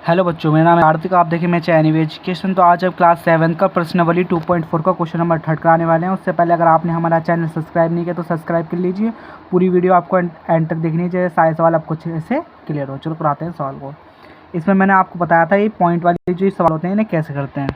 Hello बच्चों, मेरा नाम है आरती का। आप देखिए मैं चैनवी एजुकेशन। तो आज अब क्लास 7 का प्रश्नावली 2.4 का क्वेश्चन नंबर 3 कराने वाले हैं। उससे पहले अगर आपने हमारा चैनल सब्सक्राइब नहीं किया तो सब्सक्राइब कर लीजिए। पूरी वीडियो आपको एंड तक देखनी चाहिए, सारे सवाल आपको अच्छे से क्लियर हो। चलो कराते हैं सवाल को। इसमें मैंने आपको बताया था ये पॉइंट वाले जो सवाल होते हैं इन्हें कैसे करते हैं।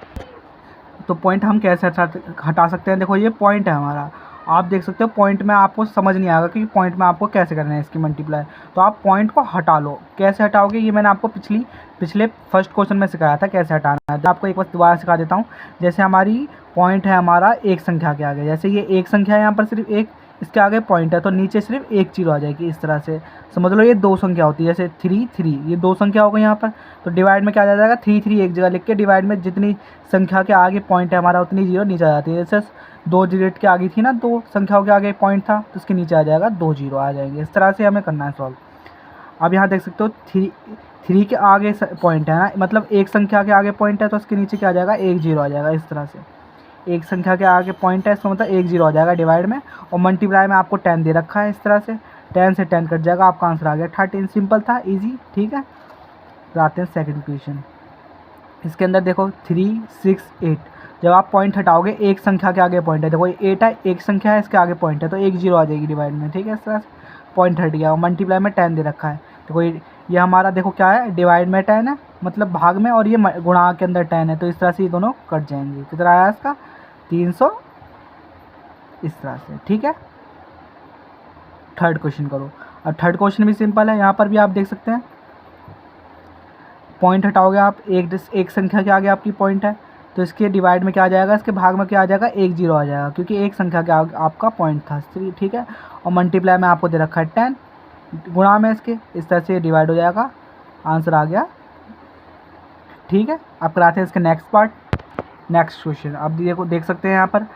तो पॉइंट हम कैसे हटा सकते हैं। देखो ये पॉइंट है हमारा, आप देख सकते हो पॉइंट में आपको समझ नहीं आएगा कि पॉइंट में आपको कैसे करना है इसकी मल्टीप्लाई। तो आप पॉइंट को हटा लो। कैसे हटाओगे ये मैंने आपको पिछले फर्स्ट क्वेश्चन में सिखाया था कैसे हटाना है। तो आपको एक बार दोबारा सिखा देता हूँ। जैसे हमारी पॉइंट है हमारा एक संख्या के आगे, जैसे ये एक संख्या है यहाँ पर सिर्फ एक, इसके आगे पॉइंट है तो नीचे सिर्फ एक जीरो आ जाएगी। इस तरह से समझ लो ये दो संख्या होती है, जैसे 3 3 ये दो संख्या हो गई यहाँ पर। तो डिवाइड में क्या आ जाएगा 3 3 एक जगह लिख के डिवाइड में जितनी संख्या के आगे पॉइंट है हमारा उतनी जीरो नीचे आ जाती है। जैसे 2 डिजिट के आगे थी ना, 2 संख्याओं के आगे पॉइंट था तो उसके नीचे आ जाएगा 2 जीरो आ जाएंगे। इस तरह से हमें करना है सॉल्व। अब यहाँ देख सकते हो 3 के आगे पॉइंट है ना, मतलब एक संख्या के आगे पॉइंट है तो उसके नीचे क्या आ जाएगा 1 जीरो आ जाएगा। इस तरह से एक संख्या के आगे पॉइंट है इसका मतलब 1 जीरो आ जाएगा डिवाइड में। और मल्टीप्लाई में आपको 10 दे रखा है। इस तरह से 10 से 10 कट जाएगा, आपका आंसर आ गया 13। सिंपल था, इजी। ठीक है, तो आते हैं सेकंड क्वेश्चन। इसके अंदर देखो 3 6 8, जब आप पॉइंट हटाओगे एक संख्या के आगे पॉइंट है, देखो 8 है एक संख्या है इसके आगे पॉइंट है तो 1 जीरो आ जाएगी डिवाइड में। ठीक है, इस तरह से पॉइंट हट गया। और मल्टीप्लाई में 10 दे रखा है। देखो ये हमारा देखो क्या है, डिवाइड में 10 है मतलब भाग में, और ये गुणा के अंदर 10 है तो इस तरह से ये दोनों कट जाएंगे। कितना आया इसका 300। इस तरह से ठीक है। थर्ड क्वेश्चन करो। और थर्ड क्वेश्चन भी सिंपल है, यहाँ पर भी आप देख सकते हैं पॉइंट हटाओगे आप एक संख्या के आगे आपकी पॉइंट है तो इसके डिवाइड में क्या आ जाएगा, इसके भाग में क्या आ जाएगा 1 जीरो आ जाएगा क्योंकि एक संख्या के आगे आपका पॉइंट था। ठीक है, और मल्टीप्लाई में आपको दे रखा है 10 गुणा में इसके, इस तरह से डिवाइड हो जाएगा, आंसर आ गया। ठीक है, अब कराते हैं इसके नेक्स्ट पार्ट, नेक्स्ट क्वेश्चन। अब देखो देख सकते हैं यहाँ पर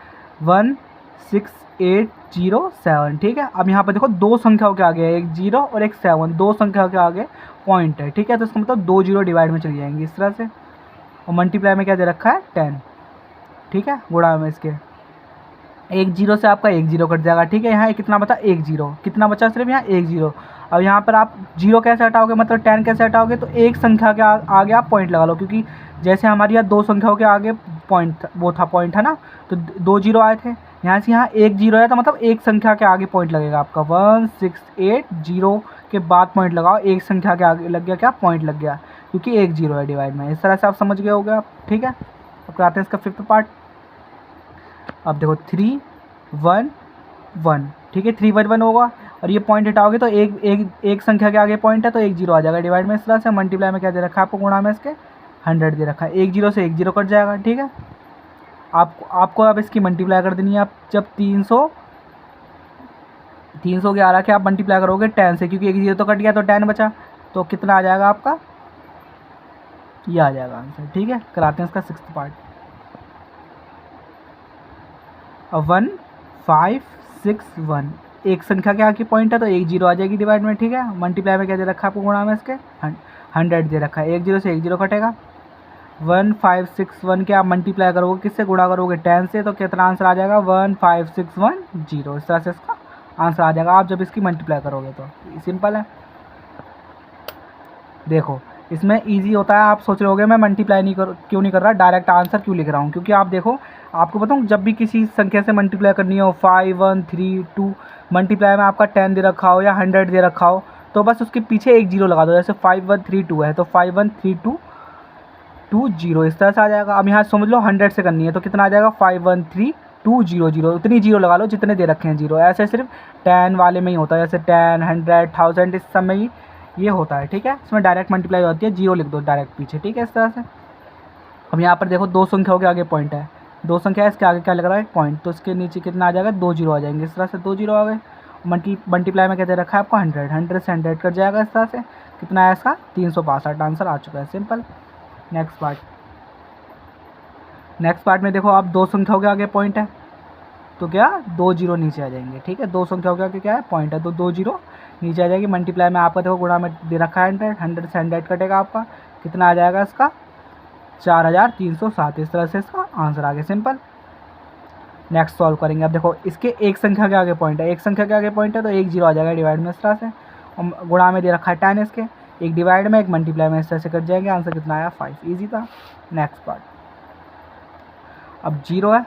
16807। ठीक है, अब यहाँ पर देखो दो संख्याओं के आगे है, एक जीरो और एक 7, दो संख्या के आगे पॉइंट है। ठीक है, तो इसका मतलब 2 जीरो डिवाइड में चली जाएंगी इस तरह से। और मल्टीप्लाई में क्या दे रखा है 10। ठीक है, गुणा में इसके एक जीरो से आपका 1 जीरो कट जाएगा। ठीक है, यहाँ कितना बचा 1 जीरो, कितना बचा सिर्फ यहाँ 1 जीरो। अब यहाँ पर आप जीरो कैसे हटाओगे, मतलब 10 कैसे हटाओगे, तो एक संख्या के आगे आप पॉइंट लगा लो क्योंकि जैसे हमारे यहाँ दो संख्याओं के आगे पॉइंट वो था पॉइंट है ना, तो 2 जीरो आए थे, यहाँ से यहाँ 1 जीरो है तो मतलब एक संख्या के आगे पॉइंट लगेगा आपका। 168 के बाद पॉइंट लगाओ, एक संख्या के आगे लग गया क्या पॉइंट लग गया क्योंकि 1 जीरो है डिवाइड में। इस तरह से आप समझ गए होगे आप। ठीक है, अब कराते हैं इसका फिफ्थ पार्ट। अब देखो 3 1 1। ठीक है, 3 1 1 होगा और ये पॉइंट हटाओगे तो एक संख्या के आगे पॉइंट है तो 1 जीरो आ जाएगा डिवाइड में। इस तरह से मल्टीप्लाई में क्या दे रखा है आपको, गुणा में इसके 100 दे रखा है। 1 जीरो से 1 जीरो कट जाएगा। ठीक है, आपको अब इसकी मल्टीप्लाई कर देनी है। आप जब 300 के आ रहा के आप मल्टीप्लाई करोगे 10 से, क्योंकि 1 जीरो तो कट गया तो 10 बचा, तो कितना आ जाएगा आपका, ये आ जाएगा आंसर। ठीक है, कराते हैं इसका सिक्स्थ पार्ट। 1561, एक संख्या के आगे पॉइंट है तो 1 जीरो आ जाएगी डिवाइड में। ठीक है, मल्टीप्लाई में क्या दे रखा है आपको, गुणा में इसके 100 दे रखा है। 1 जीरो से 1 जीरो कटेगा। 1561 के आप मल्टीप्लाई करोगे किससे, गुणा करोगे 10 से, तो कितना आंसर आ जाएगा 15610। इस तरह से इसका आंसर आ जाएगा आप जब इसकी मल्टीप्लाई करोगे तो। सिंपल है। देखो इसमें इजी होता है। आप सोच रहे होगे मैं मल्टीप्लाई क्यों नहीं कर रहा, डायरेक्ट आंसर क्यों लिख रहा हूँ, क्योंकि आप देखो आपको बताऊँ जब भी किसी संख्या से मल्टीप्लाई करनी हो 5 1 3 2, मल्टीप्लाई में आपका 10 दे रखा हो या 100 दे रखा हो तो बस उसके पीछे एक जीरो लगा दो। जैसे 5132 है तो 513220 इस तरह से आ जाएगा। अब यहाँ समझ लो 100 से करनी है तो कितना आ जाएगा 513200, उतनी जीरो लगा लो जितने दे रखे हैं जीरो। ऐसे सिर्फ 10 वाले में ही होता है, जैसे 10 100 1000 इस सब में ही ये होता है। ठीक है, इसमें डायरेक्ट मल्टीप्लाई होती है, जीरो लिख दो डायरेक्ट पीछे। ठीक है, इस तरह से। अब यहाँ पर देखो दो संख्याओं के आगे पॉइंट है, दो संख्या है इसके आगे क्या लग रहा है पॉइंट, तो इसके नीचे कितना आ जाएगा 2 जीरो आ जाएंगे। इस तरह से 2 जीरो आ गए। मल्टीप्लाई में क्या दे रखा है आपको 100 से 100 कट जाएगा। इस तरह से कितना है इसका 362, आंसर आ चुका है। सिंपल। नेक्स्ट पार्ट में देखो आप दो संख्याओं के आगे पॉइंट है तो क्या 2 जीरो नीचे आ जाएंगे। ठीक है, दो संख्याओं के आगे क्या है पॉइंट है तो 2 जीरो नीचे आ जाएगी। मल्टीप्लाई में आपका देखो गुणा में दे रखा है 100 से 100 कटेगा आपका, कितना आ जाएगा इसका 4307। इस तरह से इसका आंसर आ गया। सिंपल। नेक्स्ट सॉल्व करेंगे। अब देखो इसके एक संख्या के आगे पॉइंट है, एक संख्या के आगे पॉइंट है तो 1 जीरो आ जाएगा डिवाइड में। इस तरह से गुणा में दे रखा है 10 इसके, एक डिवाइड में एक मल्टीप्लाई में, इस तरह से कट जाएंगे। आंसर कितना आया 5, ईजी था। नेक्स्ट पार्ट, अब 0 है,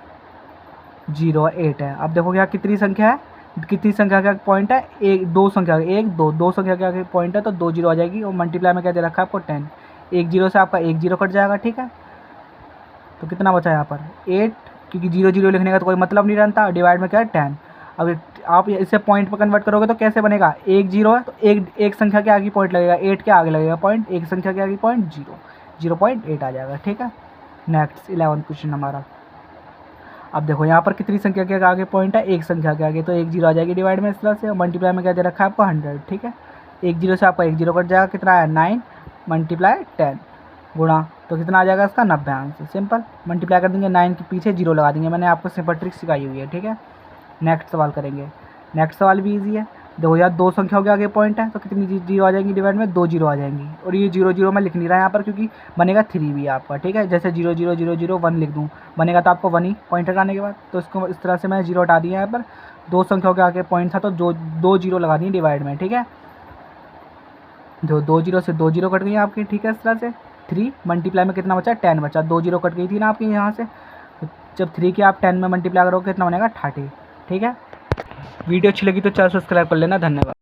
0 है, 8 है। अब देखो यहाँ कितनी संख्या है, कितनी संख्या का पॉइंट है, एक दो संख्या, एक दो, दो संख्या का पॉइंट है तो 2 जीरो आ जाएगी। और मल्टीप्लाई में क्या दे रखा है आपको 10, एक जीरो से आपका एक जीरो कट जाएगा, ठीक है। तो कितना बचा यहाँ पर 8, क्योंकि 0 0 लिखने का तो कोई मतलब नहीं रहता। डिवाइड में क्या है 10। अब आप इसे पॉइंट पर कन्वर्ट करोगे तो कैसे बनेगा, एक जीरो है तो एक संख्या के आगे पॉइंट लगेगा, 8 के आगे लगेगा पॉइंट, एक संख्या के आगे पॉइंट 0.8 आ जाएगा, ठीक है। नेक्स्ट 11 क्वेश्चन हमारा। अब देखो यहाँ पर कितनी संख्या के आगे पॉइंट है, एक संख्या के आगे, तो एक जीरो आ जाएगी डिवाइड में इस तरह से। मल्टीप्लाई में क्या दे रखा है आपको 100, ठीक है। एक जीरो से आपका एक जीरो कट जाएगा, कितना है 9 मल्टीप्लाई 10 गुणा, तो कितना आ जाएगा इसका 90 आंसर। सिंपल मल्टीप्लाई कर देंगे, 9 के पीछे जीरो लगा देंगे, मैंने आपको सिंपल ट्रिक सिखाई हुई है, ठीक है। नेक्स्ट सवाल करेंगे। नेक्स्ट सवाल भी ईजी है। देखो यार दो संख्याओं के आगे पॉइंट है तो कितनी जीरो आ जाएंगी डिवाइड में, 2 जीरो आ जाएंगी। और ये 0 0 मैं लिख नहीं रहा यहाँ पर क्योंकि बनेगा 3 भी आपका, ठीक है। जैसे 0 0 0 0 1 लिख दूँ, बनेगा तो आपको 1 ही पॉइंट हटाने के बाद, तो इसको इस तरह से मैं 0 हटा दिया यहाँ पर। दो संख्याओं के आगे पॉइंट था तो 2 जीरो लगा दिए डिवाइड में, ठीक है। जो 2 जीरो से 2 जीरो कट गई आपकी, ठीक है। इस तरह से 3 मल्टीप्लाई में कितना बचा, 10 बचा, 2 जीरो कट गई थी ना आपकी यहाँ से। तो जब 3 की आप 10 में मल्टीप्लाई करोगे कितना बनेगा 30, ठीक है। वीडियो अच्छी लगी तो चैनल सब्सक्राइब कर लेना, धन्यवाद।